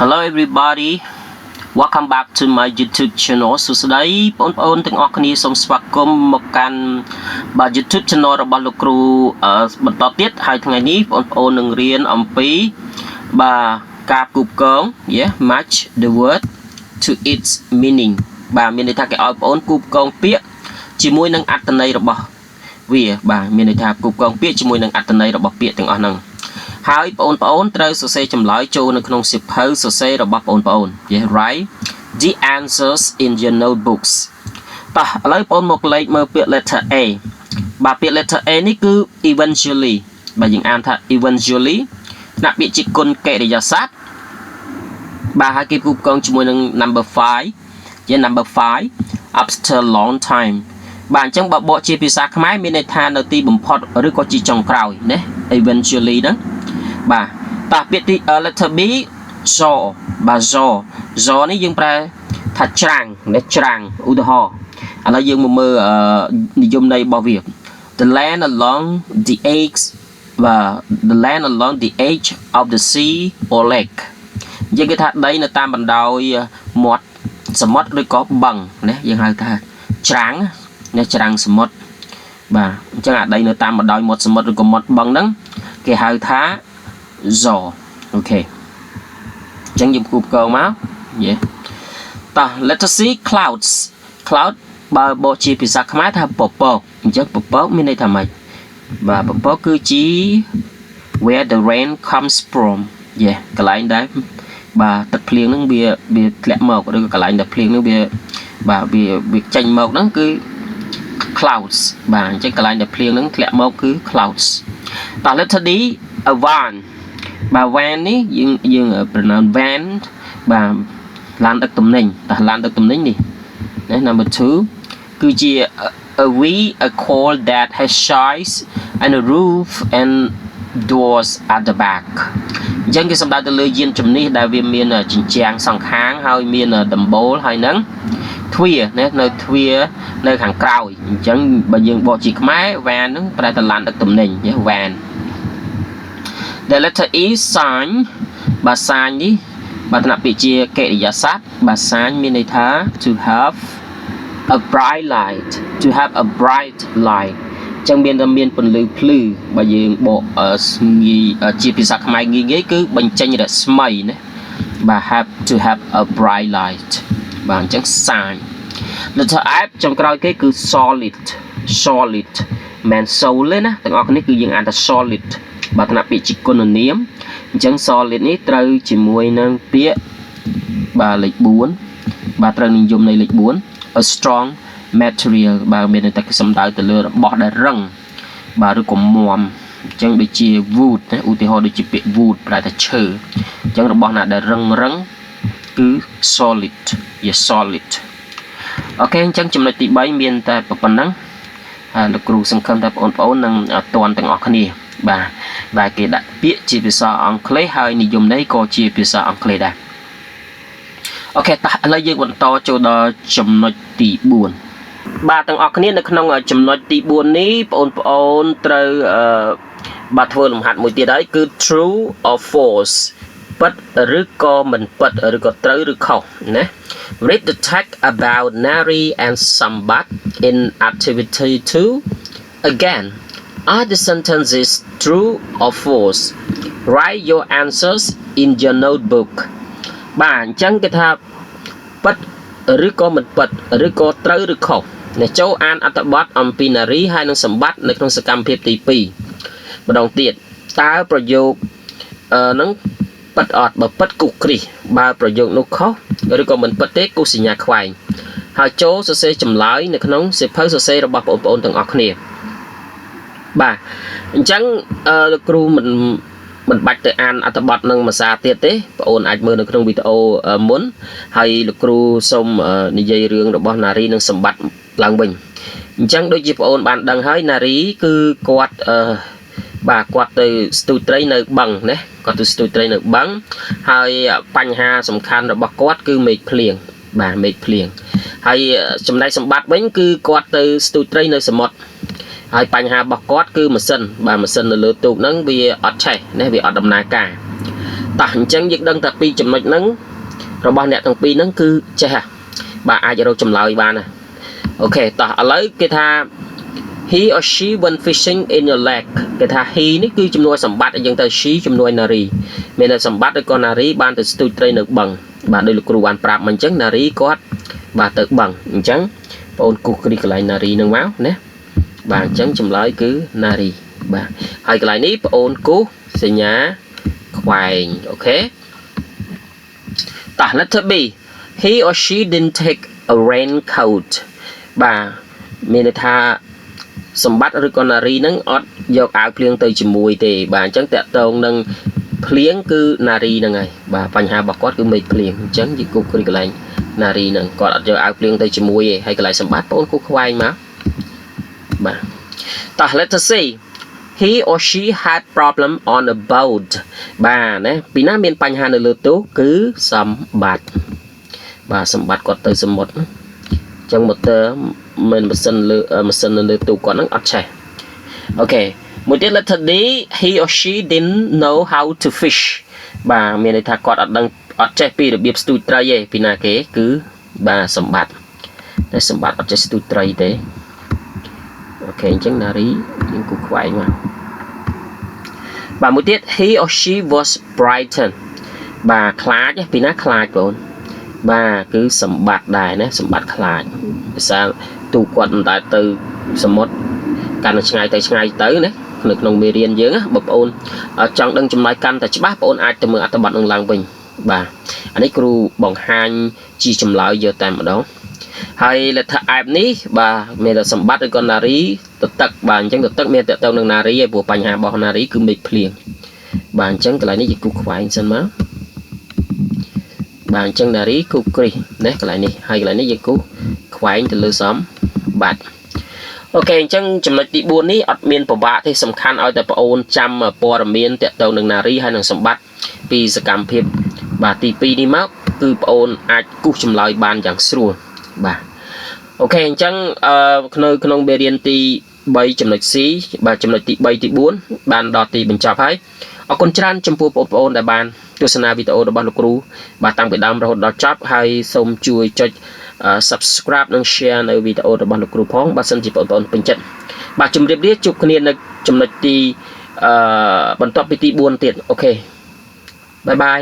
Hello everybody, welcome back to my YouTube channel សួស្តីបងប្អូនទាំងអស់គ្នាសូមស្វាគមន៍មកកាន់បាទ YouTube channel របស់លោកគ្រូបន្តទៀតហើយថ្ងៃនេះបងប្អូននឹងរៀនអំពីបាទការគូបកង match the word to its meaning បាទមានន័យថាគេឲ្យបងប្អូនគូបកងពាក្យជាមួយនឹងអត្ថន័យរបស់វាបាទមានន័យថាគូបកងពាក្យជាមួយនឹងអត្ថន័យរបស់ពាក្យទាំងអស់ហ្នឹងហើយបងប្អូនត្រូវសរសេរចម្លើយចូលនៅក្នុងសៀវភៅសរសេររបស់បងប្អូន write the answers in your notebooks តោះឥឡូវបងប្អូនមកលេខមើលពាក្យ letter A បាទពាក្យ letter A នេះគឺ eventually បាទយើងអានថា eventually ថ្នាក់ពាក្យជាគុណកិរិយាសព្ទបាទហើយគេគូបកងជាមួយនឹង number 5 ជា number 5 after long time បាទអញ្ចឹងបើបកជាភាសាខ្មែរមានន័យថានៅទីបំផុតឬក៏ជាចុងក្រោយណា eventually ហ្នឹងបាទតោះពាក្យទី letter B jaw បាទ jaw នេះយើងប្រែថាច្រាំងណាច្រាំងឧទាហរណ៍ឥឡូវយើងមកមើលនិយមន័យរបស់វា the land along the edge បាទ the land along the edge of the sea or lake យើងគេថាដីនៅតាមបណ្ដោយមាត់សមុទ្រឬក៏បឹងណាយើងហៅថាច្រាំងណាច្រាំងសមុទ្របាទអញ្ចឹងអាដីនៅតាមបណ្ដោយមាត់សមុទ្រឬក៏មាត់បឹងហ្នឹងគេហៅថាjaw អូខេអញ្ចឹងយើងគូបកងមកតោះ letter C cloud បើបកជាភាសាខ្មែរថាពពកអញ្ចឹងពពកមានន័យថាម៉េចបាទពពកគឺជា where the rain comes from កន្លែងដែលបាទទឹកភ្លៀងហ្នឹងវាធ្លាក់មកឬក៏កន្លែងដែលភ្លៀងហ្នឹងបាទវាចេញមកហ្នឹងគឺ clouds បាទអញ្ចឹងកន្លែងដែលភ្លៀងហ្នឹងធ្លាក់មកគឺ clouds តោះ letter D a van បាទ van នេះយើង pronoun van បាទឡានដឹកទំនិញតោះឡានដឹកទំនិញនេះណា number 2គឺជា a car that has sides and a roof and doors at the back អញ្ចឹងគេសំដៅទៅលើយានជំនិះដែលវាមានជញ្ជាំងសងខាងហើយមានដំបូលហើយនឹងទ្វារណានៅទ្វារនៅខាងក្រោយអញ្ចឹងបើយើងបកជាខ្មែរ van ហ្នឹងប្រែទៅឡានដឹកទំនិញ van the letter E sign បាទ sign នេះបាទថ្នាក់ពាក្យជាកិរិយាសព្ទបាទ sign មានន័យថា to have a bright light ចឹងមានពន្លឺភ្លឺបើយើងបកជាភាសាខ្មែរងាយគឺបញ្ចេញរស្មីណាបាទ have to have a bright light បាទអញ្ចឹង sign letter F ចុងក្រោយគេគឺ solid មិន soul ទេណាទាំងអស់គ្នាគឺយើងអានថា solid បាទថ្នាក់ពាក្យជាគុណនាមអញ្ចឹង solid នេះត្រូវជាមួយនឹងពាក្យបាទលេខ4បាទត្រូវនិយមនៃលេខ4 a strong material បាទមានន័យថាគេសំដៅទៅលើរបស់ដែលរឹងបាទឬក៏មាំអញ្ចឹងដូចជា wood ណាឧទាហរណ៍ដូចជាពាក្យ wood ប្រែថាឈើអញ្ចឹងរបស់ណាដែលរឹងគឺ solid អូខេអញ្ចឹងចំណុចទី3មានតែប៉ុណ្ណឹងហើយលោកគ្រូសង្ឃឹមថាបងប្អូននឹងទាន់ទាំងអស់គ្នាបាទគេដាក់ពាក្យជាភាសាអង់គ្លេសហើយនិយមន័យក៏ជាភាសាអង់គ្លេសដែរអូខេតោះឥឡូវយើងបន្តចូលដល់ចំណុចទី4បាទទាំងអស់គ្នានៅក្នុងចំណុចទី4នេះបងប្អូនត្រូវបាទធ្វើលំហាត់មួយទៀតហើយគឺ true or false ពិតឬក៏មិនពិតឬក៏ត្រូវឬខុសណា read the text about Nari and Sambat in activity 2 again are the sentences true or false write your answers in your notebook បាទអញ្ចឹងគេថាពិតឬក៏មិនពិតឬក៏ត្រូវឬខុសអ្នកចូលអានអត្ថបទអំពីនារីហើយនិងសម្បត្តិនៅក្នុងសកម្មភាពទី2ម្ដងទៀតតើប្រយោគនឹងពិតអត់បើពិតគូគ្រីសបើប្រយោគនោះខុសឬក៏មិនពិតទេគូសញ្ញាខ្វែងហើយចូលសរសេរចម្លើយនៅក្នុងសៀវភៅសរសេររបស់បងប្អូនទាំងអស់គ្នាបាទអញ្ចឹងលោកគ្រូមិនបាច់ទៅអានអត្ថបទនឹងភាសាទៀតទេបងអូនអាចមើលនៅក្នុងវីដេអូមុនហើយលោកគ្រូសូមនិយាយរឿងរបស់នារីនិងសម្បត្តិឡើងវិញអញ្ចឹងដូចជាបងអូនបានដឹងហើយនារីគឺគាត់គាត់ទៅស្ទូចត្រីនៅបឹងណាគាត់ទៅស្ទូចត្រីនៅបឹងហើយបញ្ហាសំខាន់របស់គាត់គឺមេឃភ្លៀងបាទមេឃភ្លៀងហើយចំណែកសម្បត្តិវិញគឺគាត់ទៅស្ទូចត្រីនៅសមុទ្រហើយបញ្ហារបស់គាត់គឺម៉ាស៊ីននៅលើទូកហ្នឹងវាអត់ឆេះណាវាអត់ដំណើរការ អ តោះអញ្ចឹងយើងដឹងតែពីចំណុចហ្នឹងរបស់អ្នកទាំងពីរហ្នឹងគឺចេះបាទអាចរកចម្លើយបានណាអូខេតោះឥឡូវគេថា he or she went fishing in your lake គេថា he នេះគឺជំនួយសម្បត្តិអញ្ចឹងទៅ she ជំនួយនារីមានតែសម្បត្តិឬក៏នារីបានទៅស្ទូចត្រីនៅបឹងបាទដោយលោកគ្រូបានប្រាប់មកអញ្ចឹងនារីគាត់បាទទៅបឹងអញ្ចឹងបងអូនគូសគ្រីកន្លែងនារីនឹងមកណាបាទអញ្ចឹងចម្លើយគឺនារីបាទហើយកន្លែងនេះបងអូនគូសសញ្ញាខ្វែងអូខេតោះ letter B he or she didn't take a raincoat បាទមានន័យថាសម្បត្តិឬក៏នារីនឹងអត់យកអាវភ្លៀងទៅជាមួយទេបាទអញ្ចឹងតកតងនឹងភ្លៀងគឺនារីហ្នឹងហើយបាទបញ្ហារបស់គាត់គឺមេឃភ្លៀងអញ្ចឹងយីគូគ្រីកន្លែងនារីហ្នឹងគាត់អត់យកអាវភ្លៀងទៅជាមួយទេហើយកន្លែងសម្បត្តិបងគូខ្វែងមកបាទតោះ letter C he or she had problem on a boat បាទណាពីណាមានបញ្ហានៅលើទូកគឺសម្បត្តិបាទសម្បត្តិគាត់ទៅសមុទ្រអញ្ចឹងម៉ូទ័រមិនម៉ាស៊ីននៅលើទូកគាត់ហ្នឹងអត់ឆេះអូខេមួយទៀត letter D he or she didn't know how to fish បាទមានន័យថាគាត់អត់ចេះពីរបៀបស្ទូចត្រីទេពីណាគេគឺបាទសម្បត្តិតែសម្បត្តិអត់ចេះស្ទូចត្រីទេអូខេអញ្ចឹងនារីយើងគូខ្វែងមកបាទមួយទៀត he or she was frightened បាទខ្លាចពីណាខ្លាចបងបាទគឺសម្បត្តិដែរណាសម្បត្តិខ្លាចភាសាទូគាត់មិនដែលទៅសមុទ្រកាន់តែឆ្ងាយទៅណានៅក្នុងមេរៀនយើងបងប្អូនចង់ដឹងចម្លើយកាន់តែច្បាស់បងប្អូនអាចទៅមើលអត្ថបទនឹងឡើងវិញបាទអានេះគ្រូបង្ហាញជាចម្លើយយកតែម្ដងហើយ letter F នេះបាទមានតែសម្បត្តិឬក៏នារីទៅទឹកបាទអញ្ចឹងទៅទឹកមានតទៅនឹងនារីឯព្រោះបញ្ហារបស់នារីគឺមេឃភ្លៀងបាទអញ្ចឹងកន្លែងនេះជាគូខ្វែងសិនមកបាទអញ្ចឹងនារីគូគ្រីសណាកន្លែងនេះហើយកន្លែងនេះយើងគូខ្វែងទៅលើសម្បត្តិអូខេអញ្ចឹងចំណុចទី4នេះអត់មានពិបាកទេសំខាន់ឲ្យតែបងអូនចាំព័ត៌មានតទៅនឹងនារីហើយនឹងសម្បត្តិពីសកម្មភាពបាទទី2នេះមកគឺបងអូនអាចគូសចម្លើយបានយ៉ាងស្រួលបាទអូខេអញ្ចឹងក្នុងមេរៀនទី3ចំណុច C បាទចំណុចទី3ទី4បានដល់ទីបញ្ចប់ហើយអរគុណច្រើនចំពោះបងប្អូនដែលបានទស្សនាវីដេអូរបស់លោកគ្រូបាទតាំងពីដើមរហូតដល់ចប់ហើយសូមជួយចុច subscribe និង share នៅវីដេអូរបស់លោកគ្រូផងបើសិនជាបងប្អូនពេញចិត្តបាទជម្រាបលាជួបគ្នានៅចំណុចទីបន្ទាប់ពីទី4ទៀតអូខេបាយបាយ